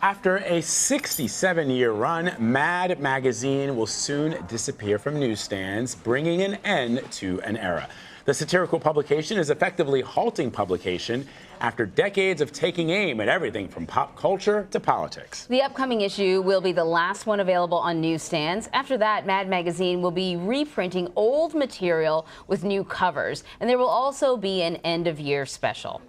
After a 67-year run, Mad magazine will soon disappear from newsstands, bringing an end to an era. The satirical publication is effectively halting publication after decades of taking aim at everything from pop culture to politics. The upcoming issue will be the last one available on newsstands. After that, Mad magazine will be reprinting old material with new covers, and there will also be an end-of-year special.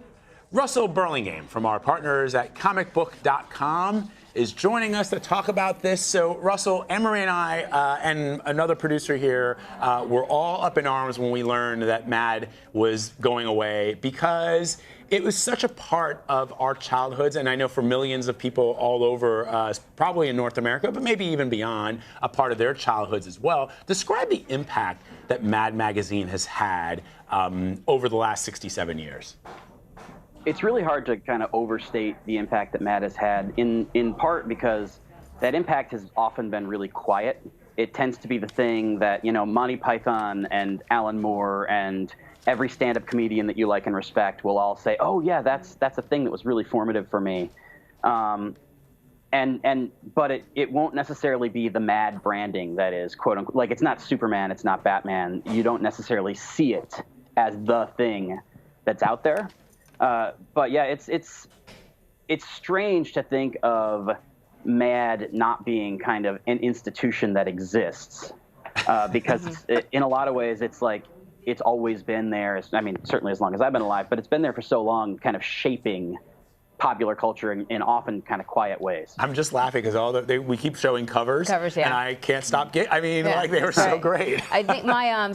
Russell Burlingame from our partners at comicbook.com is joining us to talk about this. So, Russell, Emery and I and another producer here were all up in arms when we learned that Mad was going away because it was such a part of our childhoods, and I know for millions of people all over, probably in North America, but maybe even beyond, a part of their childhoods as well. Describe the impact that Mad magazine has had over the last 67 years. It's really hard to kind of overstate the impact that Mad has had, in part because that impact has often been really quiet. It tends to be the thing that, you know, Monty Python and Alan Moore and every stand-up comedian that you like and respect will all say, oh yeah, that's a thing that was really formative for me. But it won't necessarily be the Mad branding that is, quote unquote, like it's not Superman, it's not Batman. You don't necessarily see it as the thing that's out there. But yeah, it's strange to think of Mad not being kind of an institution that exists, because in a lot of ways it's like it's always been there. I mean, certainly as long as I've been alive, but it's been there for so long, kind of shaping popular culture in often kind of quiet ways. I'm just laughing because we keep showing covers, yeah. And I can't stop like they were so great. I think my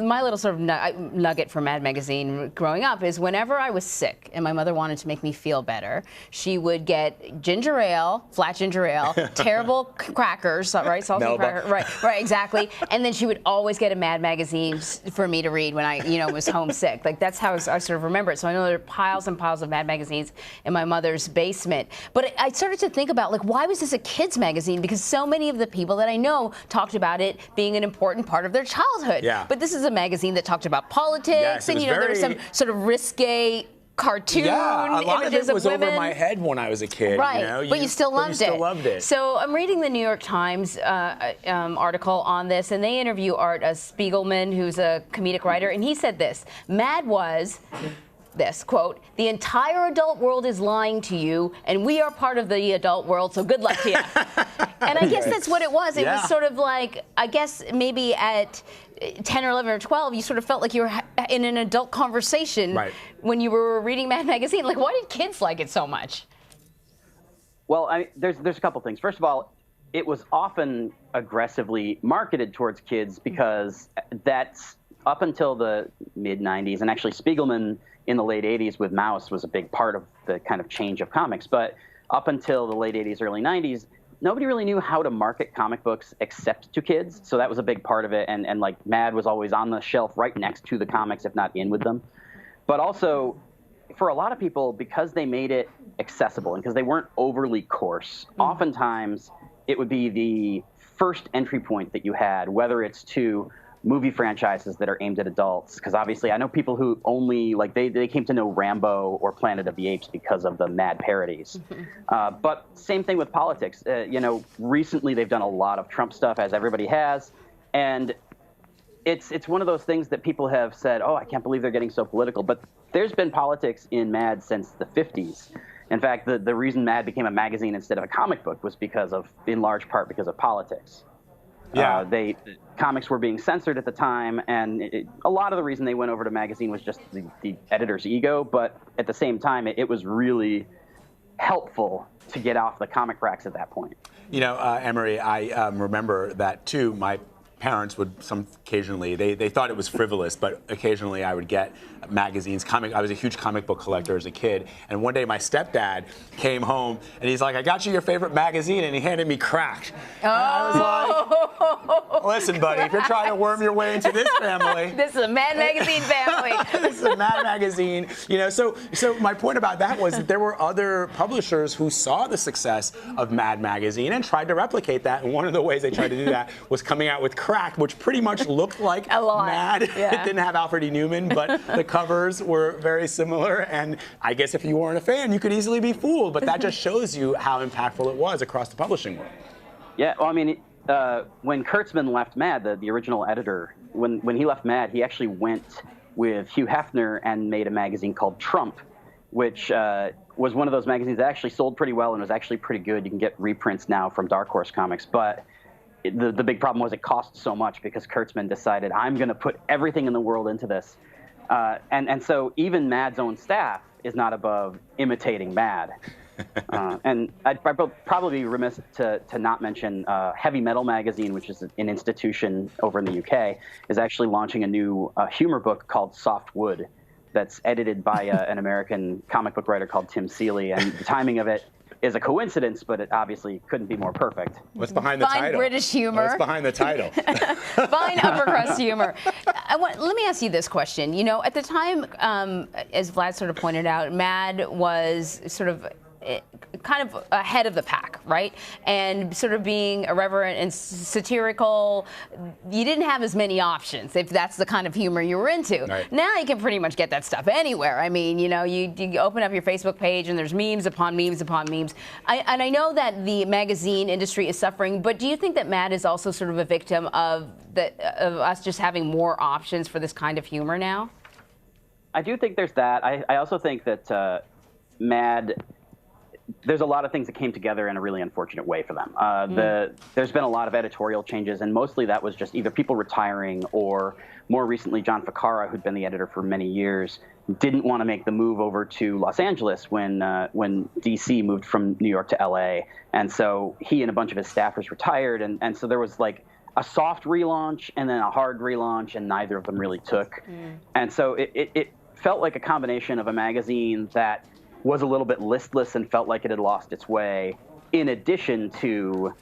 my little sort of nugget from Mad magazine growing up is whenever I was sick and my mother wanted to make me feel better, she would get ginger ale, flat ginger ale, terrible crackers, right, salty crackers, right, exactly, and then she would always get a Mad magazine for me to read when I, was homesick. Like that's how I sort of remember it. So I know there are piles and piles of Mad magazines in my mother's basement. But I started to think about, like, why was this a kids magazine? Because so many of the people that I know talked about it being an important part of their childhood. Yeah. But this is a magazine that talked about politics, and there was some sort of risque cartoon a lot images of it was women. over my head when I was a kid. Right, but you still loved it. So I'm reading the New York Times article on this, and they interview Art Spiegelman, who's a comedic writer, and he said this: Mad was this, quote, "The entire adult world is lying to you, and we are part of the adult world, so good luck to you." And I guess that's what it was. It was sort of like, I guess maybe at 10 or 11 or 12, you sort of felt like you were in an adult conversation when you were reading Mad magazine. Like, why did kids like it so much? Well, there's a couple things. First of all, it was often aggressively marketed towards kids because that's up until the mid-'90s, and actually Spiegelman in the late 80s with Mouse was a big part of the kind of change of comics. But up until the late 80s, early 90s, nobody really knew how to market comic books except to kids. So that was a big part of it. And like Mad was always on the shelf right next to the comics, if not in with them. But also, for a lot of people, because they made it accessible and because they weren't overly coarse, oftentimes it would be the first entry point that you had, whether it's to movie franchises that are aimed at adults, because obviously I know people who only, like, they came to know Rambo or Planet of the Apes because of the Mad parodies. But same thing with politics. Recently they've done a lot of Trump stuff, as everybody has, and it's one of those things that people have said, oh, I can't believe they're getting so political. But there's been politics in Mad since the 50s. In fact, the reason Mad became a magazine instead of a comic book was in large part because of politics. Comics were being censored at the time, and a lot of the reason they went over to magazine was just the editor's ego, but at the same time, it was really helpful to get off the comic racks at that point. Emery, I remember that too. My parents would occasionally, they thought it was frivolous, but occasionally I would get magazines, I was a huge comic book collector as a kid, and one day my stepdad came home and he's like, I got you your favorite magazine, and he handed me Cracked. Oh. And I was like, Listen, buddy, if you're trying to worm your way into this family. This is a Mad Magazine family. This is a Mad Magazine. You know, so my point about that was that there were other publishers who saw the success of Mad Magazine and tried to replicate that. And one of the ways they tried to do that was coming out with Cracked, which pretty much looked like Mad. Yeah. It didn't have Alfred E. Newman, but the covers were very similar. And I guess if you weren't a fan, you could easily be fooled. But that just shows you how impactful it was across the publishing world. Yeah, well, I mean, when Kurtzman left Mad, the original editor, when he left Mad, he actually went with Hugh Hefner and made a magazine called Trump, which was one of those magazines that actually sold pretty well and was actually pretty good. You can get reprints now from Dark Horse Comics, but the big problem was it cost so much because Kurtzman decided, I'm going to put everything in the world into this. And so even Mad's own staff is not above imitating Mad. And I'd probably be remiss to not mention Heavy Metal Magazine, which is an institution over in the UK, is actually launching a new humor book called Soft Wood that's edited by an American comic book writer called Tim Seeley. And the timing of it is a coincidence, but it obviously couldn't be more perfect. What's behind the title? Fine British humor. What's behind the title? Fine upper crust humor. Let me ask you this question. You know, at the time, as Vlad sort of pointed out, Mad was sort of kind of ahead of the pack, right? And sort of being irreverent and satirical, you didn't have as many options if that's the kind of humor you were into. Right. Now you can pretty much get that stuff anywhere. I mean, you know, you open up your Facebook page and there's memes upon memes upon memes. And I know that the magazine industry is suffering, but do you think that Mad is also sort of a victim of us just having more options for this kind of humor now? I do think there's that. I also think that Mad, there's a lot of things that came together in a really unfortunate way for them. There's been a lot of editorial changes, and mostly that was just either people retiring or, more recently, John Ficarra, who'd been the editor for many years, didn't want to make the move over to Los Angeles when DC moved from New York to LA. And so he and a bunch of his staffers retired, and so there was like a soft relaunch and then a hard relaunch, and neither of them really took. And so it felt like a combination of a magazine that was a little bit listless and felt like it had lost its way, in addition to,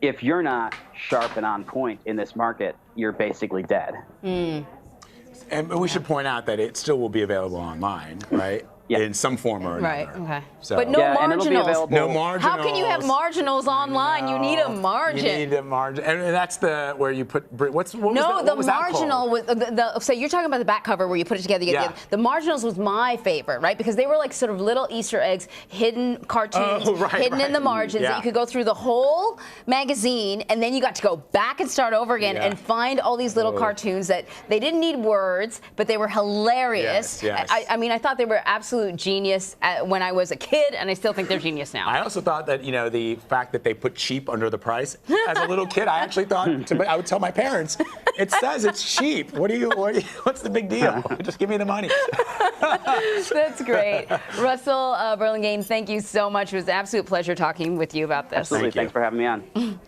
if you're not sharp and on point in this market, you're basically dead. And we should point out that it still will be available online, right? Yeah. In some form or another. Right, okay. So, But no and it'll be marginals. available. no marginals. How can you have marginals online? You need a margin. You need a margin. And that's where you put, what was No, that, the what was that marginal called? was so you're talking about the back cover where you put it together. You get the marginals was my favorite, right? Because they were like sort of little Easter eggs, hidden cartoons, hidden in the margins that you could go through the whole magazine, and then you got to go back and start over again and find all these little cartoons that they didn't need words, but they were hilarious. Yes. I mean, I thought they were absolute genius when I was a kid, and I still think they're genius now. I also thought that, you know, the fact that they put cheap under the price, as a little kid, I actually thought, I would tell my parents, it says it's cheap. What's the big deal? Just give me the money. That's great. Russell Burlingame, thank you so much. It was an absolute pleasure talking with you about this. Absolutely. Thanks for having me on.